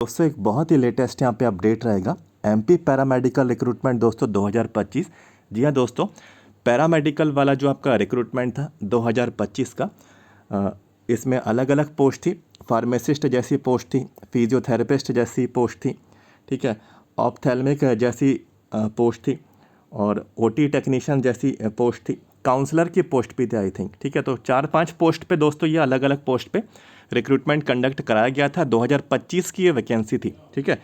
दोस्तों एक बहुत ही लेटेस्ट यहाँ पे अपडेट रहेगा। एमपी पैरामेडिकल रिक्रूटमेंट दोस्तों 2025। जी हाँ दोस्तों, पैरामेडिकल वाला जो आपका रिक्रूटमेंट था 2025 का, इसमें अलग अलग पोस्ट थी। फार्मासिस्ट जैसी पोस्ट थी, फिजियोथेरेपिस्ट जैसी पोस्ट थी, ठीक है, ऑप्थेल्मिक जैसी पोस्ट थी, और ओटी टेक्नीशियन जैसी पोस्ट थी, काउंसलर की पोस्ट भी थी आई थिंक, ठीक है। तो 4-5 पोस्ट पे दोस्तों ये अलग अलग पोस्ट पे रिक्रूटमेंट कंडक्ट कराया गया था। 2025 की ये वैकेंसी थी, ठीक है।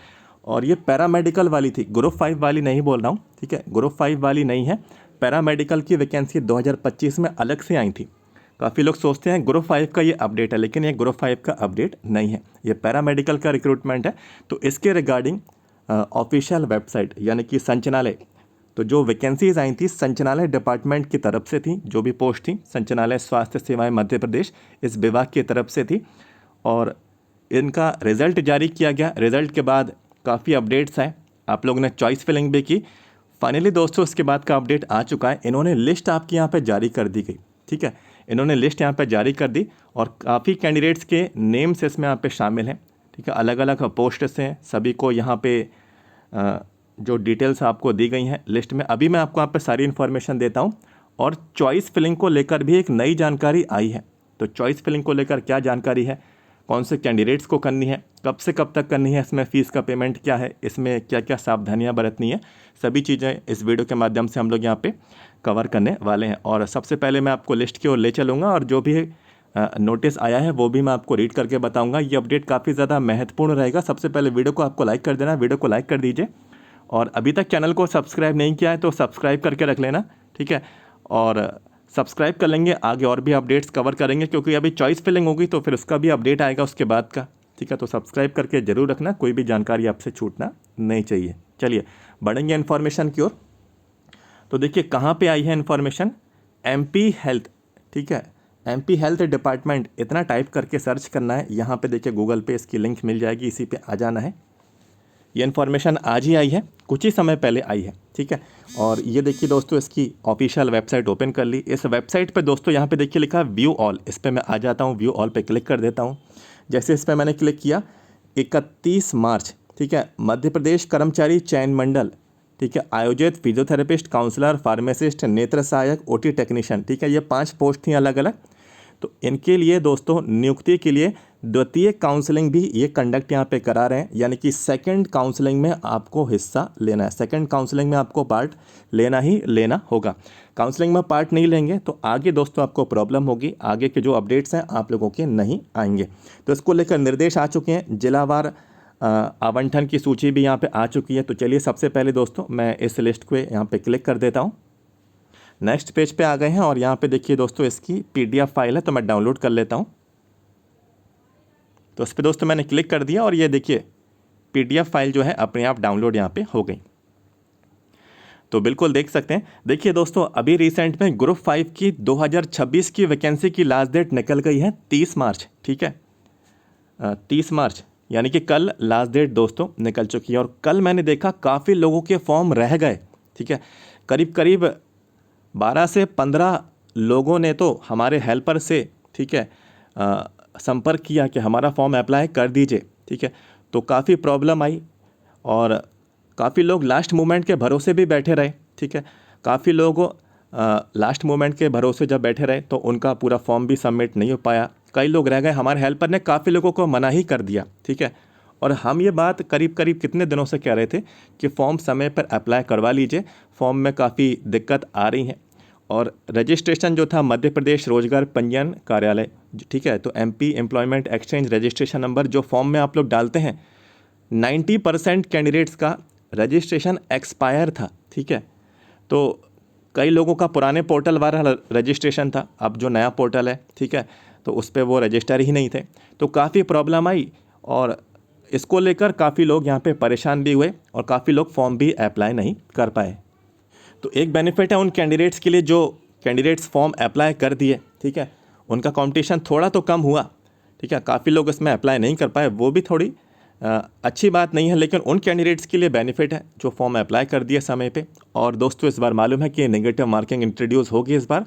और ये पैरामेडिकल वाली थी, ग्रुप 5 वाली नहीं बोल रहा हूँ, ठीक है, ग्रुप 5 वाली नहीं है। पैरामेडिकल की वैकेंसी 2025 में अलग से आई थी। काफ़ी लोग सोचते हैं ग्रुप 5 का ये अपडेट है, लेकिन ये ग्रुप 5 का अपडेट नहीं है, ये पैरामेडिकल का रिक्रूटमेंट है। तो इसके रिगार्डिंग ऑफिशियल वेबसाइट यानी कि संचालय, तो जो वैकेंसीज आई थी संचालय डिपार्टमेंट की तरफ से थी, जो भी पोस्ट थी संचालय स्वास्थ्य सेवाएं मध्य प्रदेश इस विभाग की तरफ से थी, और इनका रिज़ल्ट जारी किया गया। रिज़ल्ट के बाद काफ़ी अपडेट्स आए, आप लोगों ने चॉइस फिलिंग भी की। फाइनली दोस्तों उसके बाद का अपडेट आ चुका है, इन्होंने लिस्ट आपकी यहाँ पे जारी कर दी गई, ठीक है। इन्होंने लिस्ट यहाँ पे जारी कर दी और काफ़ी कैंडिडेट्स के नेम्स इसमें यहाँ पे शामिल हैं, ठीक है। अलग अलग पोस्ट से सभी को यहाँ पे जो डिटेल्स आपको दी गई हैं लिस्ट में, अभी मैं आपको यहाँ पे सारी इन्फॉर्मेशन देता हूँ। और चॉइस फिलिंग को लेकर भी एक नई जानकारी आई है। तो चॉइस फिलिंग को लेकर क्या जानकारी है, कौन से कैंडिडेट्स को करनी है, कब से कब तक करनी है, इसमें फ़ीस का पेमेंट क्या है, इसमें क्या क्या सावधानियां बरतनी है, सभी चीज़ें इस वीडियो के माध्यम से हम लोग यहाँ पे कवर करने वाले हैं। और सबसे पहले मैं आपको लिस्ट की ओर ले चलूँगा और जो भी नोटिस आया है वो भी मैं आपको रीड करके बताऊँगा। ये अपडेट काफ़ी ज़्यादा महत्वपूर्ण रहेगा। सबसे पहले वीडियो को आपको लाइक कर देना, वीडियो को लाइक कर दीजिए, और अभी तक चैनल को सब्सक्राइब नहीं किया है तो सब्सक्राइब करके रख लेना, ठीक है। और सब्सक्राइब कर लेंगे, आगे और भी अपडेट्स कवर करेंगे, क्योंकि अभी चॉइस फिलिंग होगी तो फिर उसका भी अपडेट आएगा उसके बाद का, ठीक है। तो सब्सक्राइब करके ज़रूर रखना, कोई भी जानकारी आपसे छूटना नहीं चाहिए। चलिए बढ़ेंगे इन्फॉर्मेशन की ओर। तो देखिए कहाँ पे आई है इन्फॉर्मेशन, एमपी हेल्थ, ठीक है, एमपी हेल्थ डिपार्टमेंट इतना टाइप करके सर्च करना है। यहाँ पे देखिए गूगल पे इसकी लिंक मिल जाएगी, इसी पे आ जाना है। ये इन्फॉर्मेशन आज ही आई है, कुछ ही समय पहले आई है, ठीक है। और ये देखिए दोस्तों इसकी ऑफिशियल वेबसाइट ओपन कर ली। इस वेबसाइट पे दोस्तों यहाँ पे देखिए लिखा है व्यू ऑल, इस पर मैं आ जाता हूँ, व्यू ऑल पे क्लिक कर देता हूँ। जैसे इस पर मैंने क्लिक किया, 31 मार्च, ठीक है, मध्य प्रदेश कर्मचारी चयन मंडल, ठीक है, आयोजित फिजियोथेरेपिस्ट, काउंसलर, फार्मासिस्ट, नेत्र सहायक, ओटी टेक्नीशियन, ठीक है, ये 5 पोस्ट थी अलग अलग। तो इनके लिए दोस्तों नियुक्ति के लिए द्वितीय काउंसलिंग भी ये कंडक्ट यहाँ पे करा रहे हैं, यानी कि सेकंड काउंसलिंग में आपको हिस्सा लेना है। सेकंड काउंसलिंग में आपको पार्ट लेना ही लेना होगा। काउंसलिंग में पार्ट नहीं लेंगे तो आगे दोस्तों आपको प्रॉब्लम होगी, आगे के जो अपडेट्स हैं आप लोगों के नहीं आएंगे। तो इसको लेकर निर्देश आ चुके हैं, जिलावार आवंटन की सूची भी यहाँ पर आ चुकी है। तो चलिए सबसे पहले दोस्तों मैं इस लिस्ट को यहाँ पर क्लिक कर देता हूँ। नेक्स्ट पेज पे आ गए हैं और यहाँ पे देखिए दोस्तों इसकी पीडीएफ फाइल है, तो मैं डाउनलोड कर लेता हूँ। तो उस पर दोस्तों मैंने क्लिक कर दिया और ये देखिए पीडीएफ फाइल जो है अपने आप डाउनलोड यहाँ पे हो गई। तो बिल्कुल देख सकते हैं। देखिए दोस्तों अभी रिसेंट में ग्रुप 5 की 2026 की वैकेंसी की लास्ट डेट निकल गई है 30 मार्च, ठीक है, 30 मार्च यानी कि कल लास्ट डेट दोस्तों निकल चुकी है। और कल मैंने देखा काफ़ी लोगों के फॉर्म रह गए, ठीक है, करीब करीब 12 से 15 लोगों ने तो हमारे हेल्पर से, ठीक है, संपर्क किया कि हमारा फॉर्म अप्लाई कर दीजिए, ठीक है। तो काफ़ी प्रॉब्लम आई और काफ़ी लोग लास्ट मोमेंट के भरोसे भी बैठे रहे, ठीक है। काफ़ी लोग लास्ट मोमेंट के भरोसे जब बैठे रहे तो उनका पूरा फॉर्म भी सबमिट नहीं हो पाया, कई लोग रह गए। हमारे हेल्पर ने काफ़ी लोगों को मना ही कर दिया, ठीक है। और हम ये बात करीब करीब कितने दिनों से कह रहे थे कि फॉर्म समय पर अप्लाई करवा लीजिए, फॉर्म में काफ़ी दिक्कत आ रही है। और रजिस्ट्रेशन जो था मध्य प्रदेश रोजगार पंजीयन कार्यालय, ठीक है, तो MP employment exchange registration number जो फॉर्म में आप लोग डालते हैं, 90% कैंडिडेट्स का रजिस्ट्रेशन एक्सपायर था, ठीक है। तो कई लोगों का पुराने पोर्टल वाला रजिस्ट्रेशन था, अब जो नया पोर्टल है, ठीक है, तो उस पर वो रजिस्टर ही नहीं थे। तो काफ़ी प्रॉब्लम आई और इसको लेकर काफ़ी लोग यहाँ पे परेशान भी हुए और काफ़ी लोग फॉर्म भी अप्लाई नहीं कर पाए। तो एक बेनिफिट है उन कैंडिडेट्स के लिए जो कैंडिडेट्स फॉर्म अप्लाई कर दिए, ठीक है, उनका कंपटीशन थोड़ा तो कम हुआ, ठीक है। काफ़ी लोग इसमें अप्लाई नहीं कर पाए, वो भी थोड़ी अच्छी बात नहीं है, लेकिन उन कैंडिडेट्स के लिए बेनिफिट है जो फॉर्म अप्लाई कर दिए समय पे। और दोस्तों इस बार मालूम है कि नेगेटिव मार्किंग इंट्रोड्यूस होगी इस बार,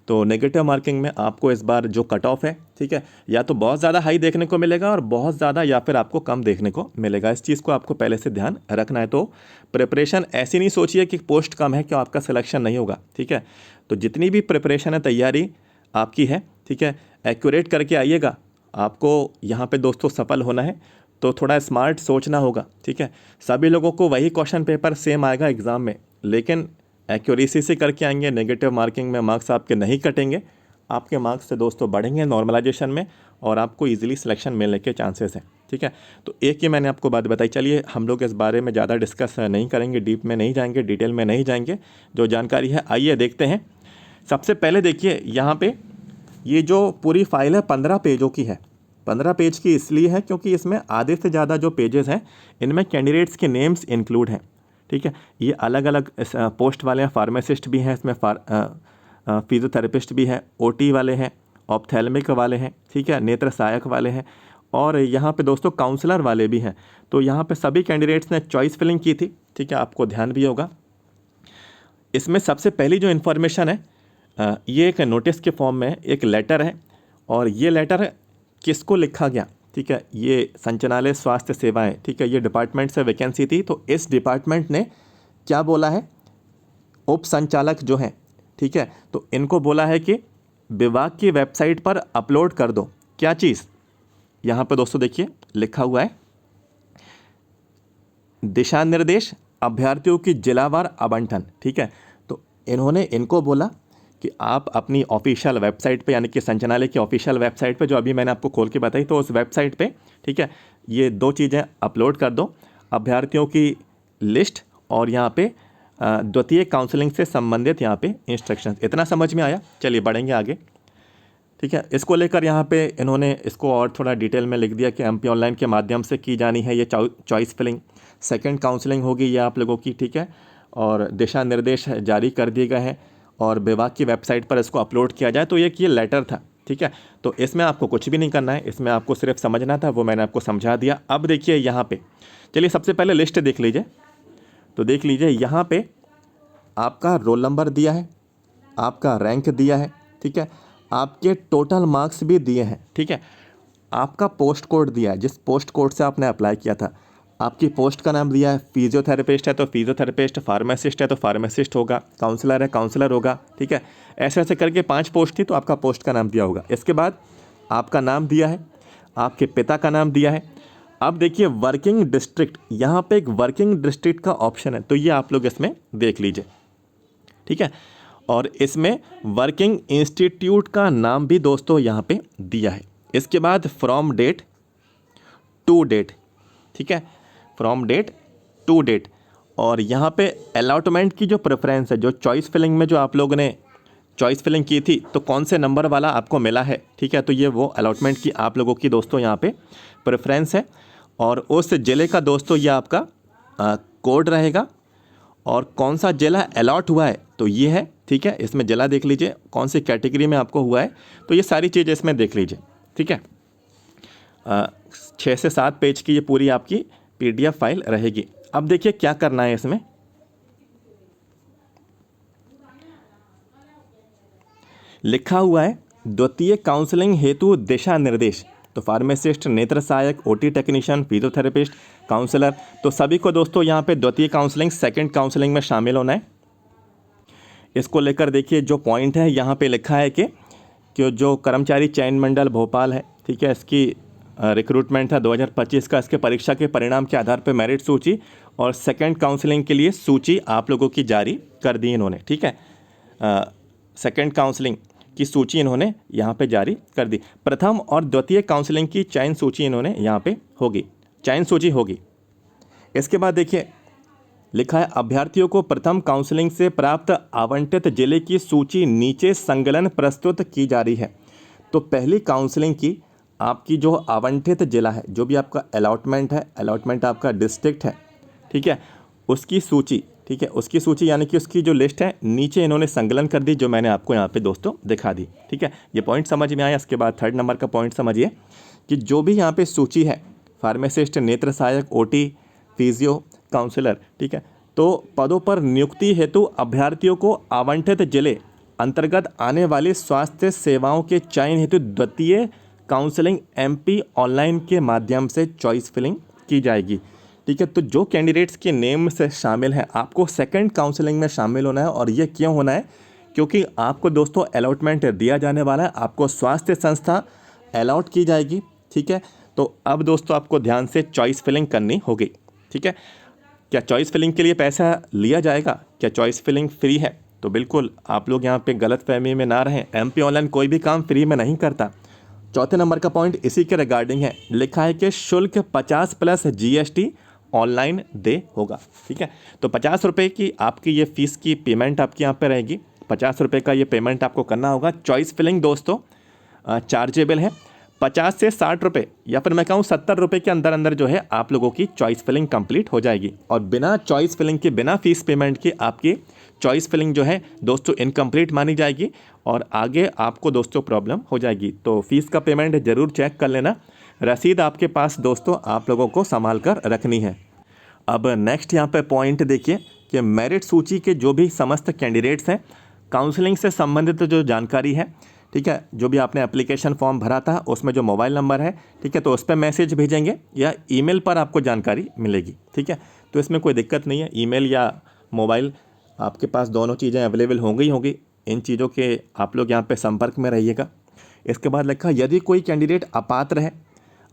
तो नेगेटिव मार्किंग में आपको इस बार जो कट ऑफ है, ठीक है, या तो बहुत ज़्यादा हाई देखने को मिलेगा और बहुत ज़्यादा या फिर आपको कम देखने को मिलेगा। इस चीज़ को आपको पहले से ध्यान रखना है। तो प्रिपरेशन ऐसी नहीं सोचिए कि पोस्ट कम है कि आपका सिलेक्शन नहीं होगा, ठीक है। तो जितनी भी प्रिपरेशन है, तैयारी आपकी है, ठीक है, एक्यूरेट करके आइएगा। आपको यहाँ पे दोस्तों सफल होना है तो थोड़ा स्मार्ट सोचना होगा, ठीक है। सभी लोगों को वही क्वेश्चन पेपर सेम आएगा एग्ज़ाम में, लेकिन एक्यूरेसी से करके आएंगे। नेगेटिव मार्किंग में मार्क्स आपके नहीं कटेंगे, आपके मार्क्स से दोस्तों बढ़ेंगे नॉर्मलाइजेशन में और आपको इजीली सिलेक्शन मिलने के चांसेस हैं, ठीक है। तो एक ही मैंने आपको बात बताई। चलिए हम लोग इस बारे में ज़्यादा डिस्कस नहीं करेंगे, डीप में नहीं जाएंगे, डिटेल में नहीं जाएंगे। जो जानकारी है आइए देखते हैं। सबसे पहले देखिए यहाँ पे ये जो पूरी फाइल है 15 पेजों की है। 15 पेज की इसलिए है क्योंकि इसमें आधे से ज़्यादा जो पेजेस हैं इनमें कैंडिडेट्स के नेम्स इंक्लूड हैं, ठीक है। ये अलग अलग पोस्ट वाले हैं, फार्मासिस्ट भी हैं इसमें, फिजियोथेरेपिस्ट भी हैं, ओटी वाले हैं, ऑप्थेल्मिक वाले हैं, ठीक है, नेत्र सहायक वाले हैं और यहाँ पे दोस्तों काउंसलर वाले भी हैं। तो यहाँ पे सभी कैंडिडेट्स ने चॉइस फिलिंग की थी, ठीक है, आपको ध्यान भी होगा। इसमें सबसे पहली जो इन्फॉर्मेशन है ये एक नोटिस के फॉर्म में एक लेटर है और ये लेटर किसको लिखा गया, ठीक है, ये संचालनालय स्वास्थ्य सेवाएं, ठीक है, ये डिपार्टमेंट से वैकेंसी थी। तो इस डिपार्टमेंट ने क्या बोला है, उप संचालक जो हैं, ठीक है, तो इनको बोला है कि विभाग की वेबसाइट पर अपलोड कर दो। क्या चीज़, यहाँ पर दोस्तों देखिए लिखा हुआ है दिशा निर्देश अभ्यर्थियों की जिलावार आवंटन, ठीक है। तो इन्होंने इनको बोला कि आप अपनी ऑफिशियल वेबसाइट पे, यानी कि संचालनालय की ऑफिशियल वेबसाइट पे, जो अभी मैंने आपको खोल के बताई, तो उस वेबसाइट पे, ठीक है, ये 2 चीज़ें अपलोड कर दो, अभ्यर्थियों की लिस्ट और यहाँ पे द्वितीय काउंसलिंग से संबंधित यहाँ पे इंस्ट्रक्शंस। इतना समझ में आया? चलिए बढ़ेंगे आगे, ठीक है। इसको लेकर यहाँ पे इन्होंने इसको और थोड़ा डिटेल में लिख दिया कि एमपी ऑनलाइन के माध्यम से की जानी है ये चॉइस फिलिंग। सेकेंड काउंसलिंग होगी ये आप लोगों की, ठीक है, और दिशा निर्देश जारी कर दिए गए हैं और विभाग की वेबसाइट पर इसको अपलोड किया जाए। तो ये लेटर था, ठीक है। तो इसमें आपको कुछ भी नहीं करना है, इसमें आपको सिर्फ समझना था, वो मैंने आपको समझा दिया। अब देखिए यहाँ पे, चलिए सबसे पहले लिस्ट देख लीजिए। तो देख लीजिए यहाँ पे आपका रोल नंबर दिया है, आपका रैंक दिया है, ठीक है, आपके टोटल मार्क्स भी दिए हैं, ठीक है, आपका पोस्ट कोड दिया है, जिस पोस्ट कोड से आपने अप्लाई किया था, आपकी पोस्ट का नाम दिया है। फिजियोथेरेपिस्ट है तो फिजियोथेरेपिस्ट, फार्मासिस्ट है तो फार्मासिस्ट होगा, काउंसलर है काउंसलर होगा, ठीक है। ऐसे ऐसे करके 5 पोस्ट थी तो आपका पोस्ट का नाम दिया होगा। इसके बाद आपका नाम दिया है, आपके पिता का नाम दिया है। अब देखिए वर्किंग डिस्ट्रिक्ट, यहाँ पे एक वर्किंग डिस्ट्रिक्ट का ऑप्शन है, तो ये आप लोग इसमें देख लीजिए, ठीक है। और इसमें वर्किंग इंस्टीट्यूट का नाम भी दोस्तों यहाँ पे दिया है। इसके बाद फ्रॉम डेट टू डेट, ठीक है, फ्रॉम डेट टू डेट। और यहाँ पे अलॉटमेंट की जो प्रेफरेंस है, जो चॉइस फिलिंग में जो आप लोगों ने चॉइस फिलिंग की थी, तो कौन से नंबर वाला आपको मिला है, ठीक है, तो ये वो अलॉटमेंट की आप लोगों की दोस्तों यहाँ पे प्रेफरेंस है। और उस जिले का दोस्तों ये आपका कोड रहेगा और कौन सा जिला अलॉट हुआ है तो ये है, ठीक है। इसमें जिला देख लीजिए, कौन सी कैटेगरी में आपको हुआ है, तो ये सारी चीज़ें इसमें देख लीजिए, ठीक है। 6 से 7 पेज की ये पूरी आपकी PDF फाइल रहेगी। अब देखिए क्या करना है इसमें, लिखा हुआ है द्वितीय काउंसलिंग हेतु दिशा निर्देश। तो फार्मासिस्ट, नेत्र सहायक, ओटी टेक्नीशियन, फिजियोथेरेपिस्ट, काउंसलर, तो सभी को दोस्तों यहाँ पे द्वितीय काउंसलिंग, सेकंड काउंसलिंग में शामिल होना है। इसको लेकर देखिए जो पॉइंट है यहाँ पे लिखा है कि जो कर्मचारी चयन मंडल भोपाल है, ठीक है, इसकी रिक्रूटमेंट था 2025 का, इसके परीक्षा के परिणाम के आधार पर मेरिट सूची और सेकंड काउंसलिंग के लिए सूची आप लोगों की जारी कर दी इन्होंने, ठीक है। सेकंड काउंसलिंग की सूची इन्होंने यहाँ पे जारी कर दी। प्रथम और द्वितीय काउंसलिंग की चयन सूची इन्होंने यहाँ पे होगी, चयन सूची होगी। इसके बाद देखिए लिखा है अभ्यर्थियों को प्रथम काउंसलिंग से प्राप्त आवंटित जिले की सूची नीचे संकलन प्रस्तुत की जा रही है। तो पहली काउंसलिंग की आपकी जो आवंटित जिला है, जो भी आपका अलॉटमेंट है, अलॉटमेंट आपका डिस्ट्रिक्ट है, ठीक है, उसकी सूची, ठीक है, उसकी सूची यानी कि उसकी जो लिस्ट है नीचे इन्होंने संकलन कर दी, जो मैंने आपको यहाँ पे दोस्तों दिखा दी, ठीक है। ये पॉइंट समझ में आया। इसके बाद 3rd नंबर का पॉइंट समझिए कि जो भी यहाँ पे सूची है, फार्मासिस्ट, नेत्र सहायक, ओटी, फिजियो, काउंसलर, ठीक है, तो पदों पर नियुक्ति हेतु अभ्यर्थियों को आवंटित जिले अंतर्गत आने वाली स्वास्थ्य सेवाओं के चयन हेतु द्वितीय काउंसलिंग एमपी ऑनलाइन के माध्यम से चॉइस फिलिंग की जाएगी। ठीक है, तो जो कैंडिडेट्स के नेम से शामिल हैं आपको सेकंड काउंसलिंग में शामिल होना है। और ये क्यों होना है? क्योंकि आपको दोस्तों अलॉटमेंट दिया जाने वाला है, आपको स्वास्थ्य संस्था अलॉट की जाएगी। ठीक है, तो अब दोस्तों आपको ध्यान से चॉइस फिलिंग करनी होगी। ठीक है, क्या चॉइस फिलिंग के लिए पैसा लिया जाएगा? क्या चॉइस फिलिंग फ्री है? तो बिल्कुल आप लोग यहाँ पे गलतफहमी में ना रहें, एमपी ऑनलाइन कोई भी काम फ्री में नहीं करता। चौथे नंबर का पॉइंट इसी के रिगार्डिंग है, लिखा है कि शुल्क 50 प्लस जीएसटी ऑनलाइन दे होगा। ठीक है, तो 50 रुपये की आपकी ये फीस की पेमेंट आपकी यहाँ पे रहेगी, 50 रुपये का ये पेमेंट आपको करना होगा। चॉइस फिलिंग दोस्तों चार्जेबल है, 50 से 60 रुपये या फिर मैं कहूँ 70 रुपये के अंदर अंदर जो है आप लोगों की चॉइस फिलिंग कंप्लीट हो जाएगी। और बिना चॉइस फिलिंग के, बिना फीस पेमेंट के आपकी चॉइस फिलिंग जो है दोस्तों इनकम्प्लीट मानी जाएगी और आगे आपको दोस्तों प्रॉब्लम हो जाएगी। तो फीस का पेमेंट ज़रूर चेक कर लेना, रसीद आपके पास दोस्तों आप लोगों को संभाल कर रखनी है। अब नेक्स्ट यहाँ पे पॉइंट देखिए कि मेरिट सूची के जो भी समस्त कैंडिडेट्स हैं, काउंसलिंग से संबंधित जो जानकारी है, ठीक है, जो भी आपने एप्लीकेशन फॉर्म भरा था उसमें जो मोबाइल नंबर है, ठीक है, तो उस पर मैसेज भेजेंगे या ईमेल पर आपको जानकारी मिलेगी। ठीक है, तो इसमें कोई दिक्कत नहीं है, ईमेल या मोबाइल आपके पास दोनों चीज़ें अवेलेबल होंगी। इन चीज़ों के आप लोग यहाँ पे संपर्क में रहिएगा। इसके बाद लिखा, यदि कोई कैंडिडेट अपात्र है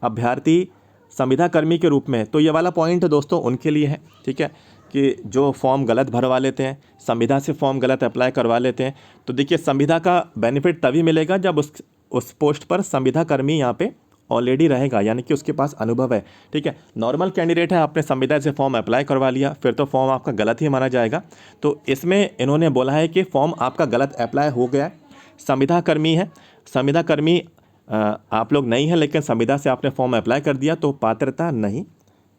अभ्यर्थी संविदा कर्मी के रूप में, तो ये वाला पॉइंट दोस्तों उनके लिए है। ठीक है, कि जो फॉर्म गलत भरवा लेते हैं, संविदा से फॉर्म गलत अप्लाई करवा लेते हैं, तो देखिए संविदा का बेनिफिट तभी मिलेगा जब उस पोस्ट पर संविदा कर्मी यहाँ पे ऑलरेडी रहेगा, यानी कि उसके पास अनुभव है। ठीक है, नॉर्मल कैंडिडेट है, आपने संविदा से फॉर्म अप्लाई करवा लिया, फिर तो फॉर्म आपका गलत ही माना जाएगा। तो इसमें इन्होंने बोला है कि फॉर्म आपका गलत अप्लाई हो गया है, संविदा कर्मी है, संविदा कर्मी आप लोग नहीं है लेकिन संविदा से आपने फॉर्म अप्लाई कर दिया तो पात्रता नहीं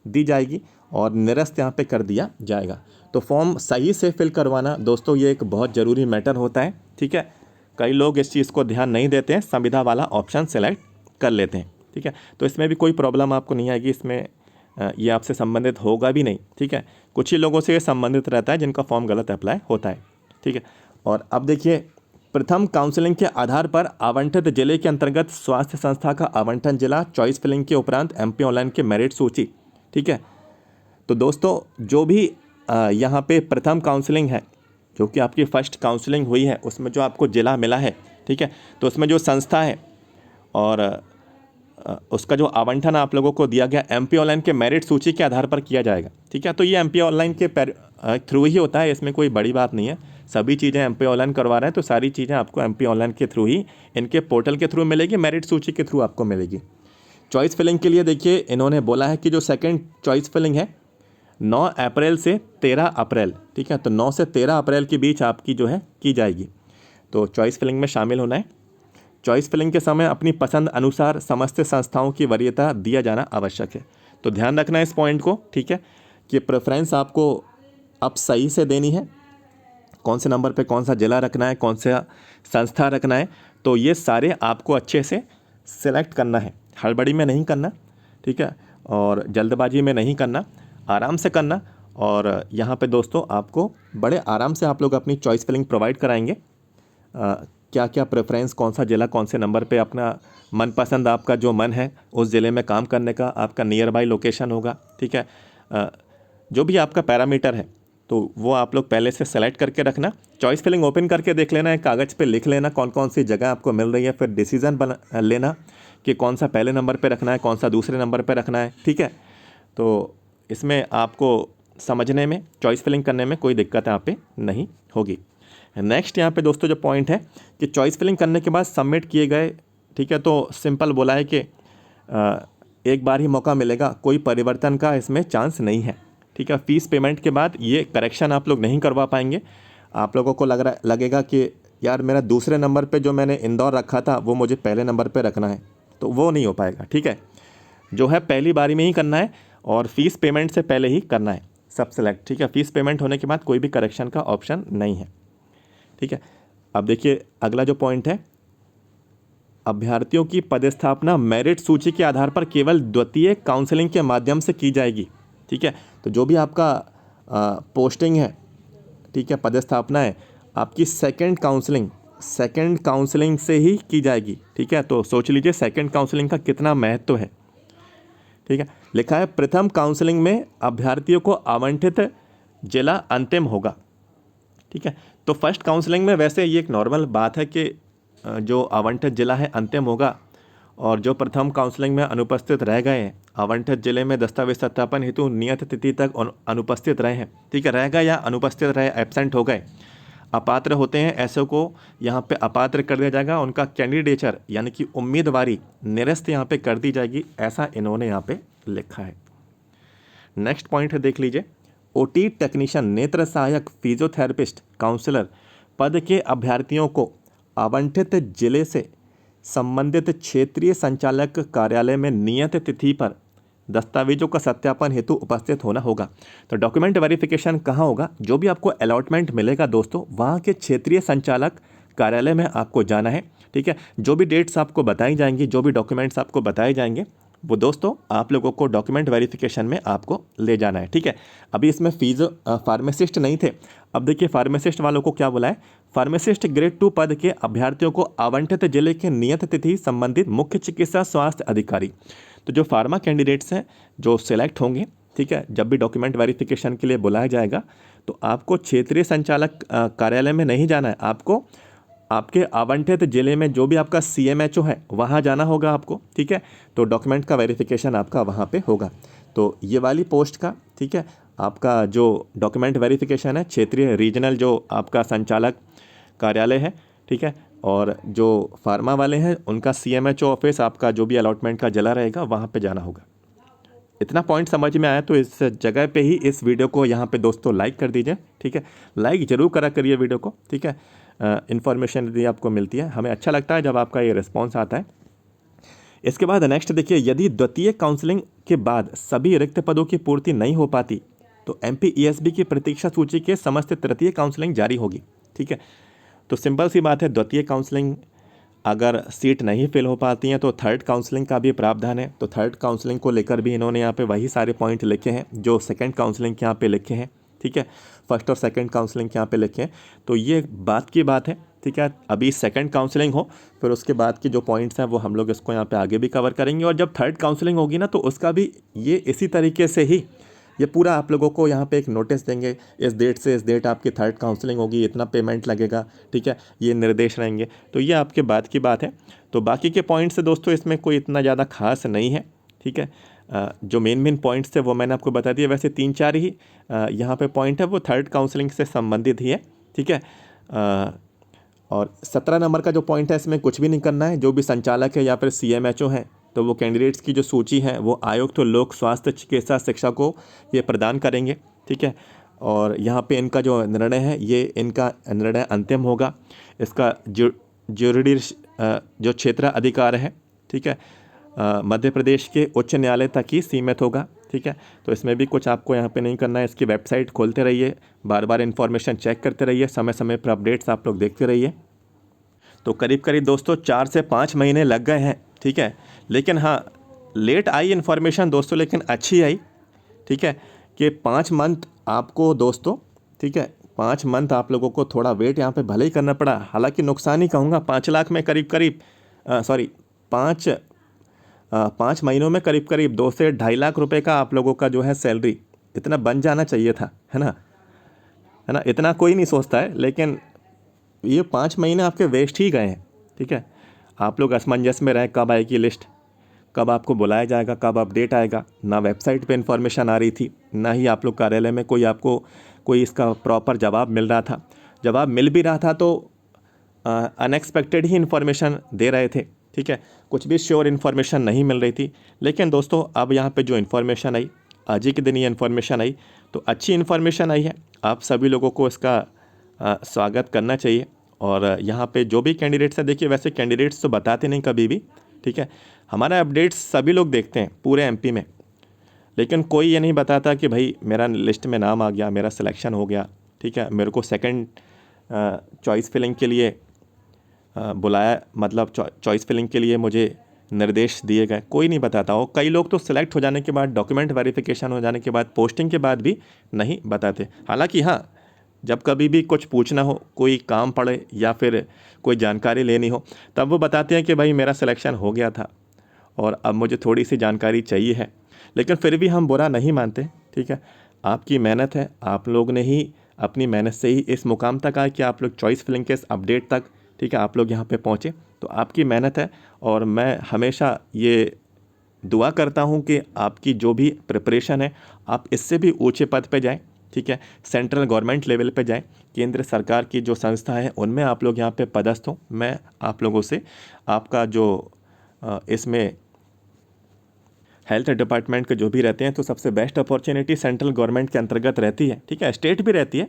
दी जाएगी और निरस्त यहाँ पे कर दिया जाएगा। तो फॉर्म सही से फिल करवाना दोस्तों ये एक बहुत ज़रूरी मैटर होता है। ठीक है, कई लोग इस चीज़ को ध्यान नहीं देते हैं, संविदा वाला ऑप्शन सेलेक्ट कर लेते हैं। ठीक है, तो इसमें भी कोई प्रॉब्लम आपको नहीं आएगी, इसमें ये आपसे संबंधित होगा भी नहीं। ठीक है, कुछ ही लोगों से ये संबंधित रहता है जिनका फॉर्म गलत अप्लाई होता है। ठीक है, और अब देखिए, प्रथम काउंसलिंग के आधार पर आवंटित जिले के अंतर्गत स्वास्थ्य संस्था का आवंटन जिला, चॉइस फिलिंग के उपरांत एमपी ऑनलाइन के मेरिट सूची। ठीक है, तो दोस्तों जो भी यहाँ पे प्रथम काउंसलिंग है, जो कि आपकी फर्स्ट काउंसलिंग हुई है, उसमें जो आपको जिला मिला है, ठीक है, तो उसमें जो संस्था है और उसका जो आवंटन आप लोगों को दिया गया एमपी ऑनलाइन के मेरिट सूची के आधार पर किया जाएगा। ठीक है, तो ये एमपी ऑनलाइन के थ्रू ही होता है, इसमें कोई बड़ी बात नहीं है। सभी चीज़ें एमपी ऑनलाइन करवा रहे हैं तो सारी चीज़ें आपको एमपी ऑनलाइन के थ्रू ही, इनके पोर्टल के थ्रू मिलेगी, मेरिट सूची के थ्रू आपको मिलेगी। चॉइस फिलिंग के लिए देखिए इन्होंने बोला है कि जो सेकेंड चॉइस फिलिंग है 9 अप्रैल से 13 अप्रैल, ठीक है, तो 9 से 13 अप्रैल के बीच आपकी जो है की जाएगी। तो चॉइस फिलिंग में शामिल होना है। चॉइस फिलिंग के समय अपनी पसंद अनुसार समस्त संस्थाओं की वरीयता दिया जाना आवश्यक है। तो ध्यान रखना है इस पॉइंट को, ठीक है, कि प्रेफरेंस आपको अब सही से देनी है, कौन से नंबर पे कौन सा जिला रखना है, कौन सा संस्था रखना है, तो ये सारे आपको अच्छे से सिलेक्ट करना है, हड़बड़ी में नहीं करना। ठीक है, और जल्दबाजी में नहीं करना, आराम से करना। और यहाँ पे दोस्तों आपको बड़े आराम से आप लोग अपनी चॉइस फिलिंग प्रोवाइड कराएंगे। क्या क्या प्रेफरेंस, कौन सा जिला, कौन से नंबर पे अपना मनपसंद, आपका जो मन है उस ज़िले में काम करने का, आपका नियर बाई लोकेशन होगा। ठीक है, जो भी आपका पैरामीटर है तो वो आप लोग पहले से सेलेक्ट करके रखना। चॉइस फिलिंग ओपन करके देख लेना है, कागज़ पे लिख लेना कौन कौन सी जगह आपको मिल रही है, फिर डिसीज़न बना लेना कि कौन सा पहले नंबर पे रखना है, कौन सा दूसरे नंबर पे रखना है। ठीक है, तो इसमें आपको समझने में, चॉइस फिलिंग करने में कोई दिक्कत यहाँ पे नहीं होगी। नेक्स्ट यहाँ पे दोस्तों जो पॉइंट है कि चॉइस फिलिंग करने के बाद सबमिट किए गए, ठीक है, तो सिंपल बोला है कि एक बार ही मौका मिलेगा, कोई परिवर्तन का इसमें चांस नहीं है। ठीक है, फीस पेमेंट के बाद ये करेक्शन आप लोग नहीं करवा पाएंगे। आप लोगों को लगेगा कि यार मेरा दूसरे नंबर पे जो मैंने इंदौर रखा था वो मुझे पहले नंबर पे रखना है, तो वो नहीं हो पाएगा। ठीक है, जो है पहली बारी में ही करना है और फीस पेमेंट से पहले ही करना है सब सेलेक्ट। ठीक है, फीस पेमेंट होने के बाद कोई भी करेक्शन का ऑप्शन नहीं है। ठीक है, अब देखिए अगला जो पॉइंट है, अभ्यर्थियों की पदस्थापना मेरिट सूची के आधार पर केवल द्वितीय काउंसलिंग के माध्यम से की जाएगी। ठीक है, तो जो भी आपका पोस्टिंग है, ठीक है, पदस्थापना है, आपकी सेकंड काउंसलिंग सेकंड काउंसलिंग से ही की जाएगी। ठीक है, तो सोच लीजिए सेकंड काउंसलिंग का कितना महत्व है। ठीक है, लिखा है प्रथम काउंसलिंग में अभ्यर्थियों को आवंटित जिला अंतिम होगा। ठीक है, तो फर्स्ट काउंसलिंग में वैसे ये एक नॉर्मल बात है कि जो आवंटित जिला है अंतिम होगा, और जो प्रथम काउंसलिंग में अनुपस्थित रह गए हैं आवंटित जिले में दस्तावेज सत्यापन हेतु नियत तिथि तक अनुपस्थित रहे हैं। ठीक है, रह गए या अनुपस्थित रहे, एब्सेंट हो गए, अपात्र होते हैं, ऐसे को यहाँ पे अपात्र कर दिया जाएगा। उनका कैंडिडेचर यानी कि उम्मीदवारी निरस्त यहाँ पे कर दी जाएगी, ऐसा इन्होंने यहाँ पे लिखा है। नेक्स्ट पॉइंट है, देख लीजिए, ओटी टेक्नीशियन, नेत्र सहायक, फिजियोथेरेपिस्ट, काउंसलर पद के अभ्यर्थियों को आवंटित जिले से संबंधित क्षेत्रीय संचालक कार्यालय में नियत तिथि पर दस्तावेजों का सत्यापन हेतु उपस्थित होना होगा। तो डॉक्यूमेंट वेरिफिकेशन कहाँ होगा? जो भी आपको अलॉटमेंट मिलेगा दोस्तों, वहाँ के क्षेत्रीय संचालक कार्यालय में आपको जाना है। ठीक है, जो भी डेट्स आपको बताई जाएंगी, जो भी डॉक्यूमेंट्स आपको बताए जाएंगे, वो दोस्तों आप लोगों को डॉक्यूमेंट वेरिफिकेशन में आपको ले जाना है। ठीक है, अभी इसमें फार्मासिस्ट नहीं थे, अब देखिए फार्मासिस्ट वालों को क्या बोला है, फार्मासिस्ट ग्रेड 2 पद के अभ्यर्थियों को आवंटित जिले के नियत तिथि संबंधित मुख्य चिकित्सा स्वास्थ्य अधिकारी। तो जो फार्मा कैंडिडेट्स हैं जो सिलेक्ट होंगे, ठीक है, जब भी डॉक्यूमेंट वेरिफिकेशन के लिए बुलाया जाएगा तो आपको क्षेत्रीय संचालक कार्यालय में नहीं जाना है, आपको आपके आवंटित जिले में जो भी आपका CMHO है वहाँ जाना होगा आपको। ठीक है, तो डॉक्यूमेंट का वेरिफिकेशन आपका वहाँ पे होगा। तो ये वाली पोस्ट का, ठीक है, आपका जो डॉक्यूमेंट वेरिफिकेशन है क्षेत्रीय रीजनल जो आपका संचालक कार्यालय है, ठीक है, और जो फार्मा वाले हैं उनका CMHO ऑफिस, आपका जो भी अलॉटमेंट का जिला रहेगा वहाँ पे जाना होगा। इतना पॉइंट समझ में आया तो इस जगह पे ही इस वीडियो को यहाँ पे दोस्तों लाइक कर दीजिए। ठीक है, लाइक ज़रूर करा करिए वीडियो को। ठीक है, इन्फॉर्मेशन यदि आपको मिलती है, हमें अच्छा लगता है जब आपका ये रिस्पॉन्स आता है। इसके बाद नेक्स्ट देखिए, यदि द्वितीय काउंसलिंग के बाद सभी रिक्त पदों की पूर्ति नहीं हो पाती तो MP ESB की प्रतीक्षा सूची के समस्त तृतीय काउंसलिंग जारी होगी। ठीक है, तो सिंपल सी बात है, द्वितीय काउंसलिंग अगर सीट नहीं फिल हो पाती हैं तो थर्ड काउंसलिंग का भी प्रावधान है। तो थर्ड काउंसलिंग को लेकर भी इन्होंने यहाँ पे वही सारे पॉइंट लिखे हैं जो सेकंड काउंसलिंग के यहाँ पे लिखे हैं। ठीक है, फर्स्ट और सेकंड काउंसलिंग के यहाँ पे लिखे हैं, तो ये बात की बात है। ठीक है, अभी सेकंड काउंसलिंग हो, फिर उसके बाद की जो पॉइंट्स हैं वो हम लोग इसको यहाँ पे आगे भी कवर करेंगे, और जब थर्ड काउंसलिंग होगी ना तो उसका भी ये इसी तरीके से ही ये पूरा आप लोगों को यहाँ पे एक नोटिस देंगे, इस डेट से इस डेट आपकी थर्ड काउंसलिंग होगी, इतना पेमेंट लगेगा। ठीक है, ये निर्देश रहेंगे, तो ये आपके बाद की बात है। तो बाकी के पॉइंट्स से दोस्तों इसमें कोई इतना ज़्यादा खास नहीं है। ठीक है, जो मेन पॉइंट्स थे वो मैंने आपको बता दिया। वैसे 3-4 ही यहाँ पे पॉइंट है वो थर्ड काउंसलिंग से संबंधित ही है। ठीक है, और 17 नंबर का जो पॉइंट है इसमें कुछ भी नहीं करना है। जो भी संचालक है या फिर CMHO है तो वो कैंडिडेट्स की जो सूची है वो आयुक्त तो लोक स्वास्थ्य चिकित्सा शिक्षा को ये प्रदान करेंगे। ठीक है, और यहाँ पे इनका जो निर्णय है ये इनका निर्णय अंतिम होगा। इसका जो क्षेत्र अधिकार है, ठीक है, मध्य प्रदेश के उच्च न्यायालय तक ही सीमित होगा। ठीक है, तो इसमें भी कुछ आपको यहाँ पे नहीं करना है। इसकी वेबसाइट खोलते रहिए, बार बार इन्फॉर्मेशन चेक करते रहिए, समय समय पर अपडेट्स आप लोग देखते रहिए। तो करीब करीब दोस्तों 4 से 5 महीने लग गए हैं। ठीक है, लेकिन हाँ, लेट आई इन्फॉर्मेशन दोस्तों, लेकिन अच्छी आई। ठीक है, कि 5 मंथ आपको दोस्तों, ठीक है, 5 मंथ आप लोगों को थोड़ा वेट यहाँ पे भले ही करना पड़ा, हालांकि नुकसान ही कहूँगा। 5 लाख में करीब करीब 5 महीनों में करीब करीब 2 से 2.5 लाख रुपए का आप लोगों का जो है सैलरी इतना बन जाना चाहिए था, है ना। इतना कोई नहीं सोचता है, लेकिन ये 5 महीने आपके वेस्ट ही गए हैं। ठीक है, आप लोग असमंजस में रहे, कब आएगी लिस्ट, कब आपको बुलाया जाएगा, कब अपडेट आएगा। ना वेबसाइट पे इन्फॉर्मेशन आ रही थी, ना ही आप लोग कार्यालय में कोई इसका प्रॉपर जवाब मिल रहा था। जवाब मिल भी रहा था तो अनएक्सपेक्टेड ही इन्फॉर्मेशन दे रहे थे। ठीक है, कुछ भी श्योर इन्फॉर्मेशन नहीं मिल रही थी। लेकिन दोस्तों अब यहाँ पे जो इन्फॉर्मेशन आई, आज ही के दिन ये इन्फॉर्मेशन आई, तो अच्छी इन्फॉर्मेशन आई है। आप सभी लोगों को इसका स्वागत करना चाहिए। और यहाँ पे जो भी कैंडिडेट्स हैं, देखिए वैसे कैंडिडेट्स तो बताते नहीं कभी भी। ठीक है, हमारा अपडेट्स सभी लोग देखते हैं पूरे MP में, लेकिन कोई ये नहीं बताता कि भाई मेरा लिस्ट में नाम आ गया, मेरा सिलेक्शन हो गया। ठीक है, मेरे को सेकंड चॉइस फिलिंग के लिए बुलाया, मतलब चॉइस फिलिंग के लिए मुझे निर्देश दिए गए, कोई नहीं बताता हो। कई लोग तो सिलेक्ट हो जाने के बाद, डॉक्यूमेंट वेरिफिकेशन हो जाने के बाद, पोस्टिंग के बाद भी नहीं बताते। हालांकि हाँ, जब कभी भी कुछ पूछना हो, कोई काम पड़े या फिर कोई जानकारी लेनी हो, तब वो बताते हैं कि भाई मेरा सिलेक्शन हो गया था और अब मुझे थोड़ी सी जानकारी चाहिए है। लेकिन फिर भी हम बुरा नहीं मानते, ठीक है। आपकी मेहनत है, आप लोग ने ही अपनी मेहनत से ही इस मुकाम तक आए कि आप लोग चॉइस फिलिंग के इस अपडेट तक, ठीक है, आप लोग यहाँ पे पहुँचे। तो आपकी मेहनत है और मैं हमेशा ये दुआ करता हूँ कि आपकी जो भी प्रिपरेशन है आप इससे भी ऊंचे पद पे जाएं, ठीक है। सेंट्रल गवर्नमेंट लेवल पे जाएं, केंद्र सरकार की जो संस्था है उनमें आप लोग यहाँ पे पदस्थ हों। मैं आप लोगों से आपका जो इसमें हेल्थ डिपार्टमेंट के जो भी रहते हैं, तो सबसे बेस्ट अपॉर्चुनिटी सेंट्रल गवर्नमेंट के अंतर्गत रहती है, ठीक है। स्टेट भी रहती है,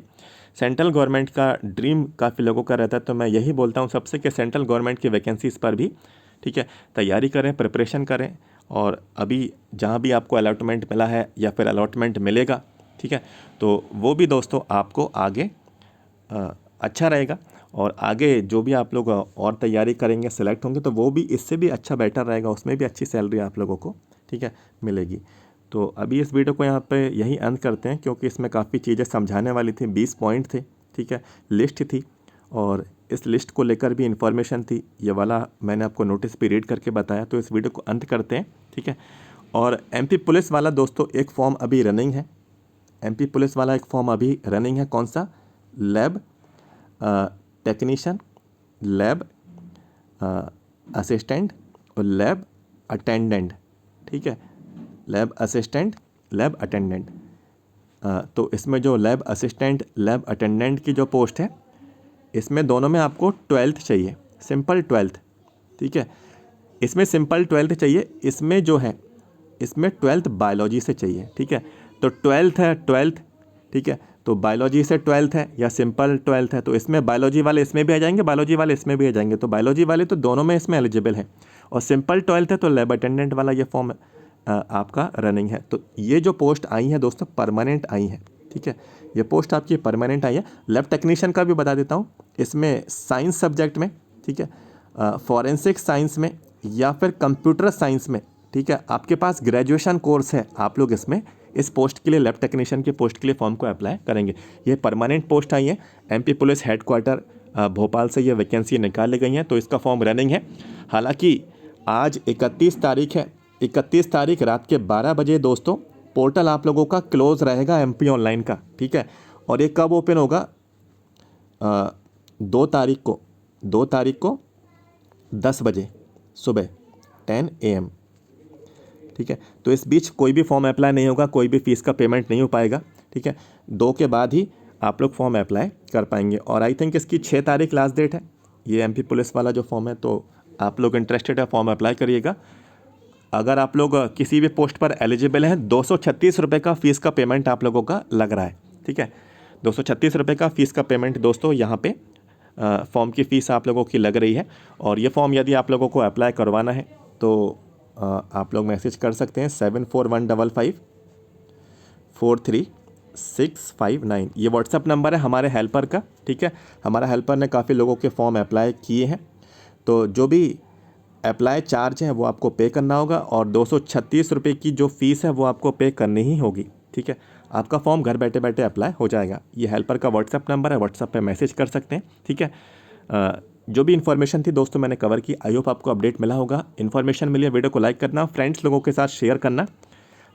सेंट्रल गवर्नमेंट का ड्रीम काफ़ी लोगों का रहता है। तो मैं यही बोलता हूँ सबसे कि सेंट्रल गवर्नमेंट की वैकेंसीज़ पर भी, ठीक है, तैयारी करें, प्रिपरेशन करें। और अभी जहाँ भी आपको अलॉटमेंट मिला है या फिर अलॉटमेंट मिलेगा, ठीक है, तो वो भी दोस्तों आपको आगे अच्छा रहेगा। और आगे जो भी आप लोग और तैयारी करेंगे, सेलेक्ट होंगे, तो वो भी इससे भी अच्छा बेटर रहेगा, उसमें भी अच्छी सैलरी आप लोगों को, ठीक है, मिलेगी। तो अभी इस वीडियो को यहाँ पे यही अंत करते हैं, क्योंकि इसमें काफ़ी चीज़ें समझाने वाली थी, 20 पॉइंट थे, ठीक है, लिस्ट थी और इस लिस्ट को लेकर भी इंफॉर्मेशन थी। ये वाला मैंने आपको नोटिस भी रीड करके बताया। तो इस वीडियो को अंत करते हैं, ठीक है। और एमपी पुलिस वाला दोस्तों एक फॉर्म अभी रनिंग है, एमपी पुलिस वाला एक फॉर्म अभी रनिंग है। कौन सा? लैब टेक्नीशियन, लैब असिस्टेंट और लैब अटेंडेंट, ठीक है, लैब असिस्टेंट, लैब अटेंडेंट। तो इसमें जो लैब असिस्टेंट, लैब अटेंडेंट की जो पोस्ट है, इसमें दोनों में आपको 12th चाहिए, सिंपल 12th, ठीक है। इसमें सिंपल 12th चाहिए, इसमें जो है इसमें 12th बायोलॉजी से चाहिए, ठीक है। तो 12th है, 12th, ठीक है। तो बायोलॉजी से 12th है या सिंपल 12th है, तो इसमें बायोलॉजी वाले इसमें भी आ जाएंगे, बायोलॉजी वाले इसमें भी आ जाएंगे। तो बायोलॉजी वाले तो दोनों में इसमें एलिजिबल है। और सिंपल 12th है तो लैब अटेंडेंट वाला ये फॉर्म आपका रनिंग है। तो ये जो पोस्ट आई है दोस्तों परमानेंट आई है, ठीक है, ये पोस्ट आपकी परमानेंट आई है। लैब टेक्नीशियन का भी बता देता हूँ, इसमें साइंस सब्जेक्ट में, ठीक है, फॉरेंसिक साइंस में या फिर कंप्यूटर साइंस में, ठीक है, आपके पास ग्रेजुएशन कोर्स है, आप लोग इसमें इस पोस्ट के लिए, लैब टेक्नीशियन के पोस्ट के लिए फॉर्म को अप्लाई करेंगे। ये परमानेंट पोस्ट आई है, एमपी पुलिस हेडक्वार्टर भोपाल से ये वैकेंसी निकाली गई है। तो इसका फॉर्म रनिंग है। हालांकि आज 31 तारीख है, 31 तारीख रात के 12 बजे दोस्तों पोर्टल आप लोगों का क्लोज रहेगा एमपी ऑनलाइन का, ठीक है। और ये कब ओपन होगा? 2 तारीख को 10 बजे सुबह 10 AM, ठीक है। तो इस बीच कोई भी फॉर्म अप्लाई नहीं होगा, कोई भी फीस का पेमेंट नहीं हो पाएगा, ठीक है। 2 के बाद ही आप लोग फॉर्म अप्लाई कर पाएंगे। और आई थिंक इसकी 6 तारीख लास्ट डेट है, ये एमपी पुलिस वाला जो फॉर्म है। तो आप लोग इंटरेस्टेड है, फॉर्म अप्लाई करिएगा। अगर आप लोग किसी भी पोस्ट पर एलिजिबल हैं, 236 रुपये का फ़ीस का पेमेंट आप लोगों का लग रहा है, ठीक है। 236 रुपये का फ़ीस का पेमेंट दोस्तों यहाँ पे फॉर्म की फ़ीस आप लोगों की लग रही है। और ये फॉर्म यदि आप लोगों को अप्लाई करवाना है तो आप लोग मैसेज कर सकते हैं 7415543659। ये व्हाट्सअप नंबर है हमारे हेल्पर का, ठीक है। हमारा हेल्पर ने काफ़ी लोगों के फॉर्म अप्लाई किए हैं। तो जो भी अप्लाई चार्ज है वो आपको पे करना होगा और 236 रुपये की जो फ़ीस है वो आपको पे करनी ही होगी, ठीक है। आपका फॉर्म घर बैठे बैठे अप्लाई हो जाएगा। ये हेल्पर का व्हाट्सअप नंबर है, व्हाट्सअप पे मैसेज कर सकते हैं, ठीक है। जो भी इन्फॉर्मेशन थी दोस्तों मैंने कवर की, आई होप आपको अपडेट मिला होगा। इन्फॉर्मेशन मिली है, वीडियो को लाइक करना, फ्रेंड्स लोगों के साथ शेयर करना।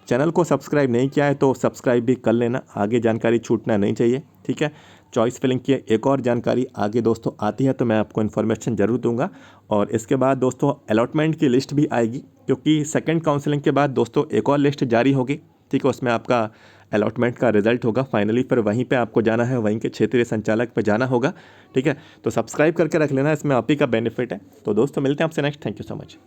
चैनल को सब्सक्राइब नहीं किया है तो सब्सक्राइब भी कर लेना, आगे जानकारी छूटना नहीं चाहिए, ठीक है। चॉइस फिलिंग की एक और जानकारी आगे दोस्तों आती है तो मैं आपको इन्फॉर्मेशन ज़रूर दूंगा। और इसके बाद दोस्तों अलॉटमेंट की लिस्ट भी आएगी, क्योंकि सेकंड काउंसलिंग के बाद दोस्तों एक और लिस्ट जारी होगी, ठीक है। उसमें आपका अलॉटमेंट का रिजल्ट होगा फाइनली, फिर वहीं पे आपको जाना है, वहीं के क्षेत्रीय संचालक पे जाना होगा, ठीक है। तो सब्सक्राइब करके रख लेना, इसमें आप ही का बेनिफिट है। तो दोस्तों मिलते हैं आपसे next. Thank you so much.